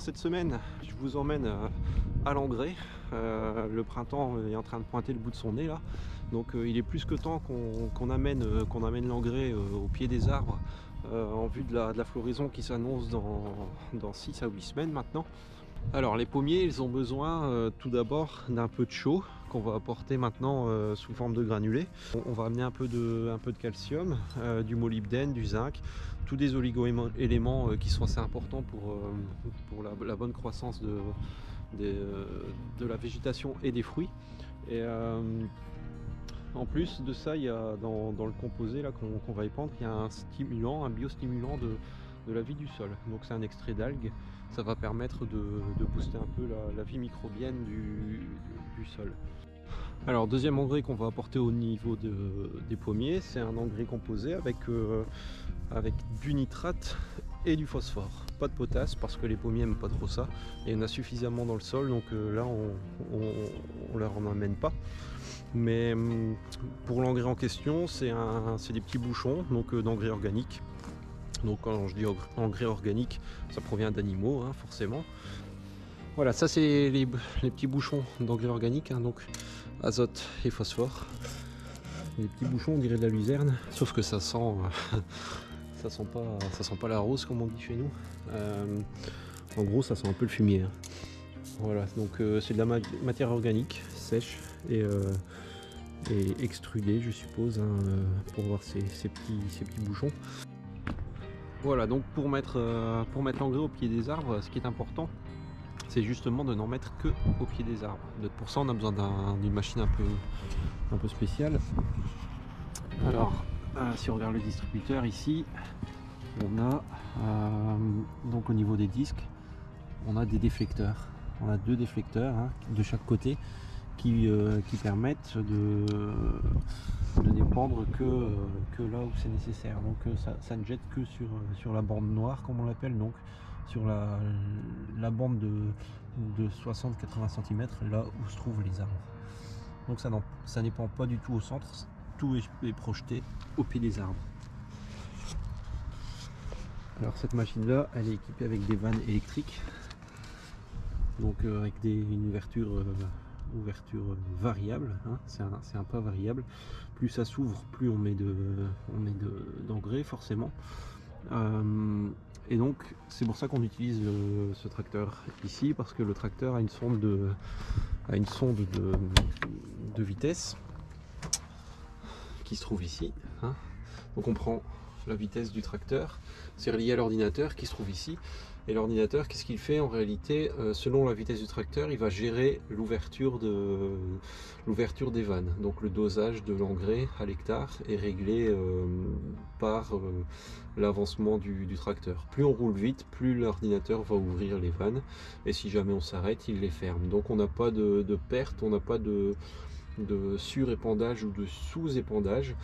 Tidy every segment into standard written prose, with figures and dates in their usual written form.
cette semaine, je vous emmène à l'engrais. Le printemps est en train de pointer le bout de son nez là. Donc il est plus que temps qu'on amène l'engrais au pied des arbres en vue de la floraison qui s'annonce dans 6 à 8 semaines maintenant. Alors les pommiers, ils ont besoin tout d'abord d'un peu de chaux qu'on va apporter maintenant sous forme de granulés. On va amener un peu de calcium, du molybdène, du zinc, tous des oligo-éléments qui sont assez importants pour la bonne croissance de la végétation et des fruits. Et en plus de ça, il y a dans le composé là qu'on va épandre, il y a un stimulant, un biostimulant de la vie du sol. Donc c'est un extrait d'algues. Ça va permettre de booster un peu la vie microbienne du sol. Alors deuxième engrais qu'on va apporter au niveau des pommiers, c'est un engrais composé avec du nitrate et du phosphore. Pas de potasse parce que les pommiers n'aiment pas trop ça. Et il y en a suffisamment dans le sol, donc là on leur en amène pas. Mais pour l'engrais en question, c'est des petits bouchons d'engrais organique. Donc quand je dis engrais organique, ça provient d'animaux, hein, forcément. Voilà, ça c'est les petits bouchons d'engrais organique, hein, donc azote et phosphore. Les petits bouchons, on dirait de la luzerne, sauf que ça sent pas la rose comme on dit chez nous. En gros, ça sent un peu le fumier. Hein. Voilà, donc c'est de la matière organique sèche et extrudée, je suppose, hein, pour voir ces petits bouchons. Voilà, donc pour mettre l'engrais au pied des arbres, ce qui est important, c'est justement de n'en mettre que au pied des arbres. Pour ça, on a besoin d'une machine un peu spéciale. Alors, si on regarde le distributeur ici, on a donc au niveau des disques, on a des déflecteurs. On a 2 déflecteurs, hein, de chaque côté qui permettent de n'épandre que là où c'est nécessaire. Donc ça ne jette que sur la bande noire comme on l'appelle, donc sur la bande de 60-80 cm là où se trouvent les arbres. Donc ça n'épand pas du tout au centre, tout est projeté au pied des arbres. Alors cette machine là, elle est équipée avec des vannes électriques, donc avec une ouverture variable, hein, c'est un pas variable. Plus ça s'ouvre, plus on met d'engrais forcément. Et donc c'est pour ça qu'on utilise ce tracteur ici, parce que le tracteur a une sonde de vitesse qui se trouve ici. Hein. Donc on prend la vitesse du tracteur, c'est relié à l'ordinateur qui se trouve ici. Et l'ordinateur, qu'est-ce qu'il fait en réalité? Selon la vitesse du tracteur, il va gérer l'ouverture des vannes. Donc le dosage de l'engrais à l'hectare est réglé par l'avancement du tracteur. Plus on roule vite, plus l'ordinateur va ouvrir les vannes. Et si jamais on s'arrête, il les ferme. Donc on n'a pas de perte, on n'a pas de surépandage ou de sous-épandage.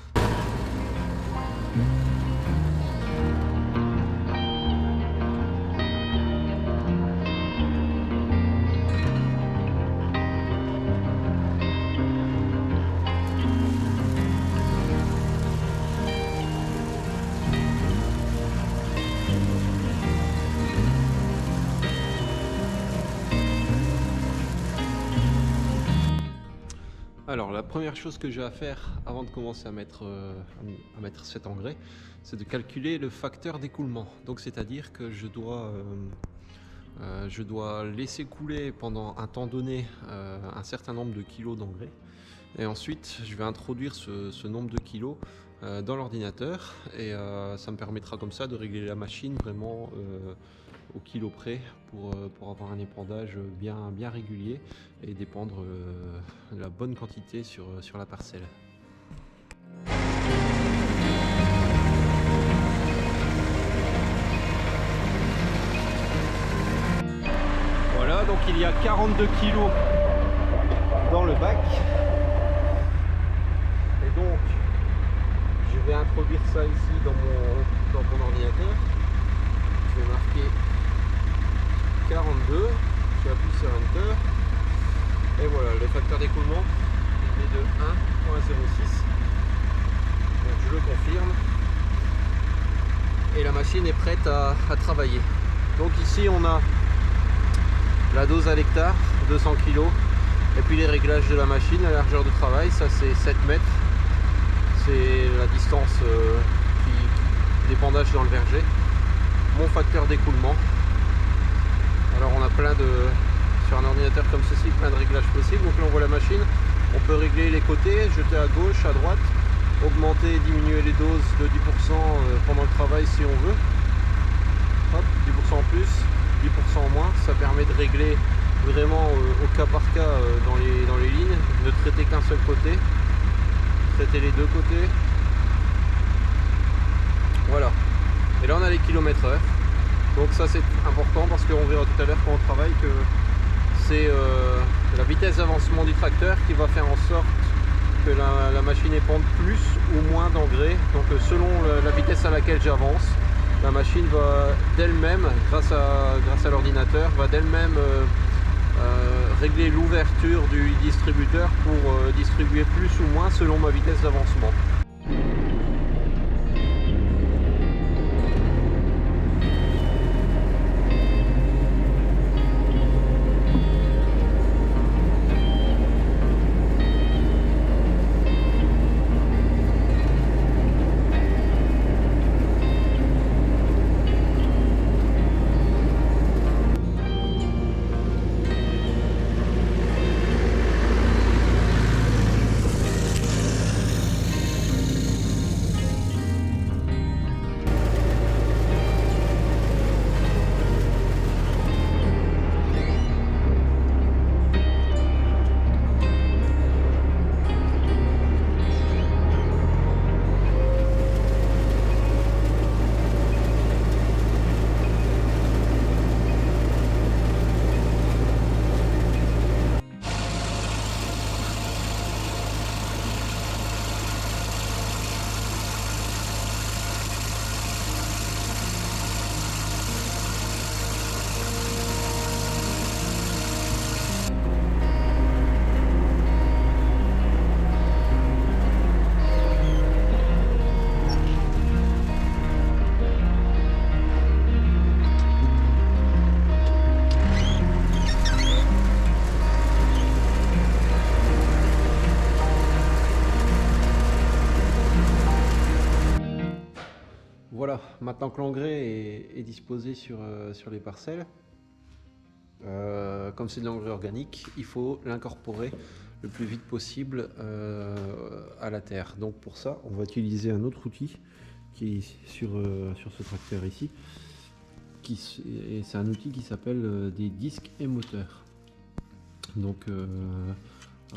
Alors la première chose que j'ai à faire avant de commencer à mettre cet engrais, c'est de calculer le facteur d'écoulement. Donc c'est-à-dire que je dois laisser couler pendant un temps donné un certain nombre de kilos d'engrais. Et ensuite je vais introduire ce nombre de kilos dans l'ordinateur et ça me permettra comme ça de régler la machine vraiment au kilo près pour avoir un épandage bien régulier et d'épandre la bonne quantité sur la parcelle. Voilà, donc il y a 42 kg dans le bac. Et donc je vais introduire ça ici dans mon ordinateur. Je vais marquer 42, j'appuie sur Enter et voilà, le facteur d'écoulement est de 1,06. Donc je le confirme et la machine est prête à travailler. Donc ici on a la dose à l'hectare, 200 kg, et puis les réglages de la machine, la largeur de travail, ça c'est 7 mètres, c'est la distance d'épandage dans le verger. Mon facteur d'écoulement. Alors on a sur un ordinateur comme ceci, plein de réglages possibles. Donc là on voit la machine, on peut régler les côtés, jeter à gauche, à droite, augmenter, diminuer les doses de 10% pendant le travail si on veut. Hop, 10% en plus, 10% en moins, ça permet de régler vraiment au cas par cas dans les lignes, ne traiter qu'un seul côté, traiter les deux côtés. Voilà. Et là on a les km/h. Donc ça c'est important parce qu'on verra tout à l'heure quand on travaille que c'est la vitesse d'avancement du tracteur qui va faire en sorte que la machine épande plus ou moins d'engrais. Donc selon la vitesse à laquelle j'avance, la machine va d'elle-même, grâce à l'ordinateur, va d'elle-même régler l'ouverture du distributeur pour distribuer plus ou moins selon ma vitesse d'avancement. Voilà, maintenant que l'engrais est disposé sur les parcelles, comme c'est de l'engrais organique, il faut l'incorporer le plus vite possible à la terre. Donc pour ça, on va utiliser un autre outil qui est sur ce tracteur ici. C'est un outil qui s'appelle des disques émoteurs. Donc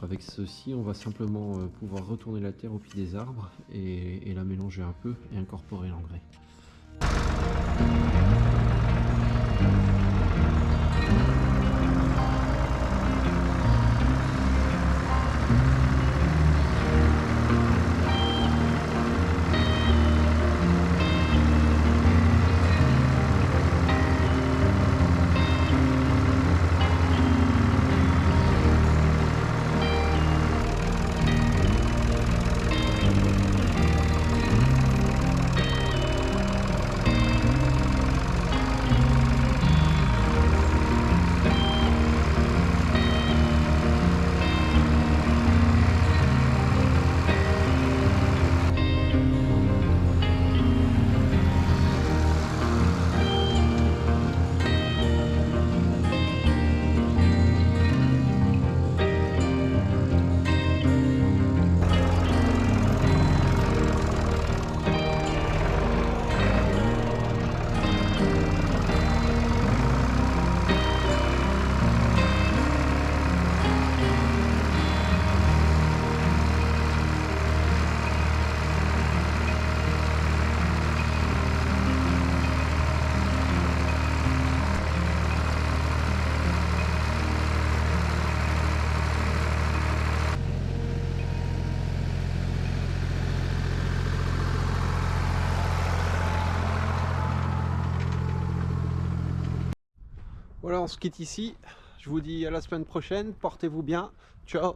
avec ceci, on va simplement pouvoir retourner la terre au pied des arbres et la mélanger un peu et incorporer l'engrais. Voilà, on se quitte ici. Je vous dis à la semaine prochaine. Portez-vous bien. Ciao.